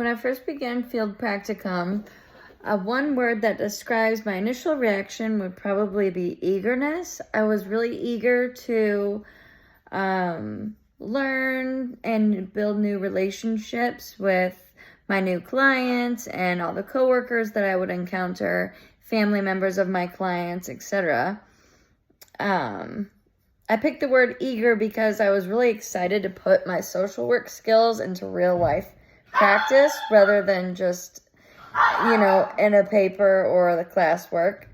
When I first began field practicum, one word that describes my initial reaction would probably be eagerness. I was really eager to learn and build new relationships with my new clients and all the coworkers that I would encounter, family members of my clients, etc. I picked the word eager because I was really excited to put my social work skills into real life practice rather than just, in a paper or the classwork.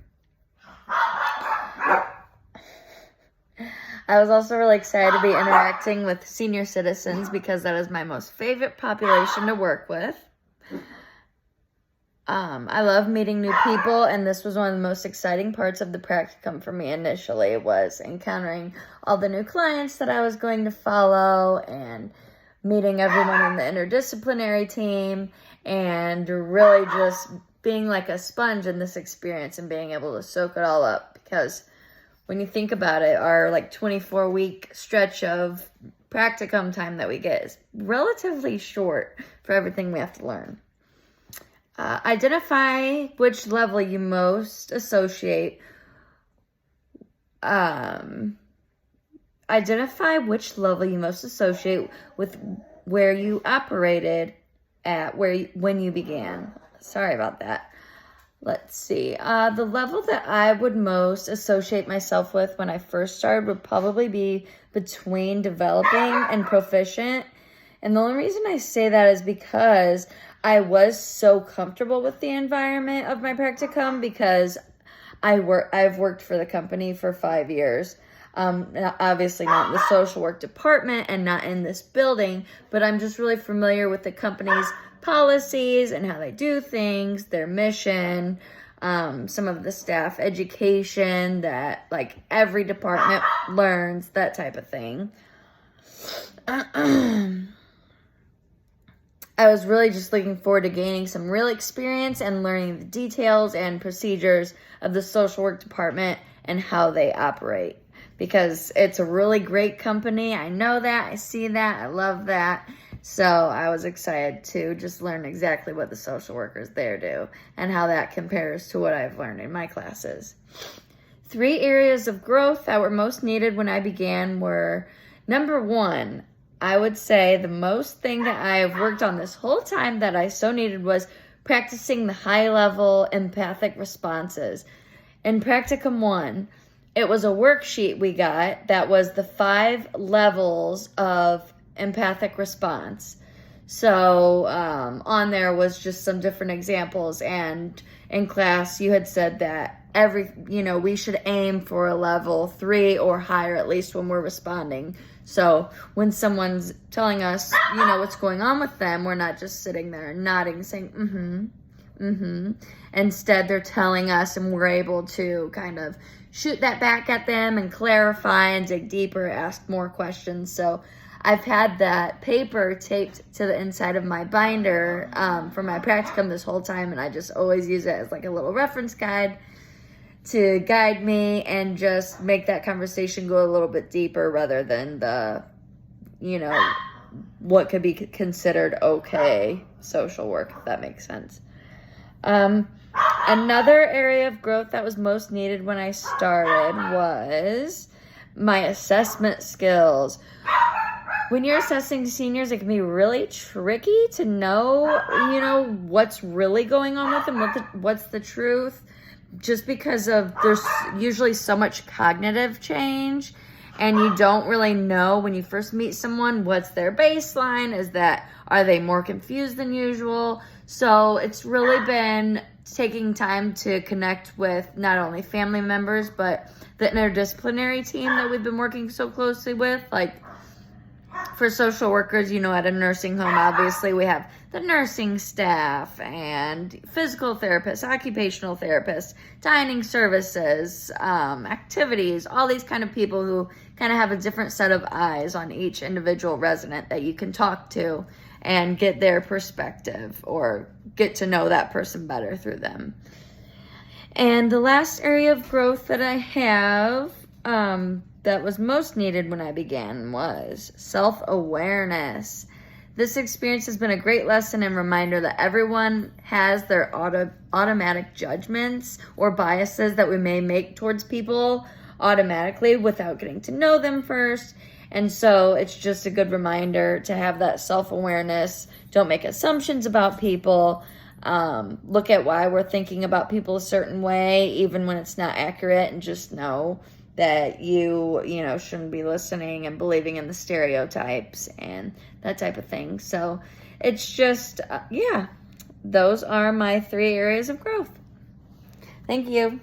I was also really excited to be interacting with senior citizens because that is my most favorite population to work with. I love meeting new people, and this was one of the most exciting parts of the practicum for me initially, was encountering all the new clients that I was going to follow and meeting everyone in the interdisciplinary team and really just being like a sponge in this experience and being able to soak it all up. Because when you think about it, our 24-week stretch of practicum time that we get is relatively short for everything we have to learn. Identify which level you most associate. Identify which level you most associate with where you operated at when you began. Sorry about that. Let's see. The level that I would most associate myself with when I first started would probably be between developing and proficient. And the only reason I say that is because I was so comfortable with the environment of my practicum because I've worked for the company for 5 years. Obviously not in the social work department and not in this building, but I'm just really familiar with the company's policies and how they do things, their mission, some of the staff education that every department learns, that type of thing. I was really just looking forward to gaining some real experience and learning the details and procedures of the social work department and how they operate. Because it's a really great company. I know that. I see that. I love that. So I was excited to just learn exactly what the social workers there do and how that compares to what I've learned in my classes. 3 areas of growth that were most needed when I began were, number 1, I would say the most thing that I have worked on this whole time that I so needed was practicing the high-level empathic responses. In Practicum 1, it was a worksheet we got that was the 5 levels of empathic response. So on there was just some different examples, and in class you had said that we should aim for a level 3 or higher at least when we're responding. So when someone's telling us, what's going on with them, we're not just sitting there nodding, saying, Instead, they're telling us, and we're able to kind of shoot that back at them and clarify and dig deeper, ask more questions. So I've had that paper taped to the inside of my binder for my practicum this whole time, and I just always use it as a little reference guide to guide me and just make that conversation go a little bit deeper rather than the, what could be considered okay social work, if that makes sense. Another area of growth that was most needed when I started was my assessment skills. When you're assessing seniors, it can be really tricky to know, what's really going on with them, what's the truth, just because there's usually so much cognitive change, and you don't really know when you first meet someone what's their baseline. Are they more confused than usual? So it's really been taking time to connect with not only family members, but the interdisciplinary team that we've been working so closely with. For social workers, at a nursing home, obviously we have the nursing staff and physical therapists, occupational therapists, dining services, activities, all these kind of people who kind of have a different set of eyes on each individual resident that you can talk to and get their perspective or get to know that person better through them. And the last area of growth that I have that was most needed when I began was self-awareness. This experience has been a great lesson and reminder that everyone has their automatic judgments or biases that we may make towards people automatically without getting to know them first. And so it's just a good reminder to have that self-awareness. Don't make assumptions about people. Look at why we're thinking about people a certain way, even when it's not accurate, and just know that you shouldn't be listening and believing in the stereotypes and that type of thing. So it's just, those are my 3 areas of growth. Thank you.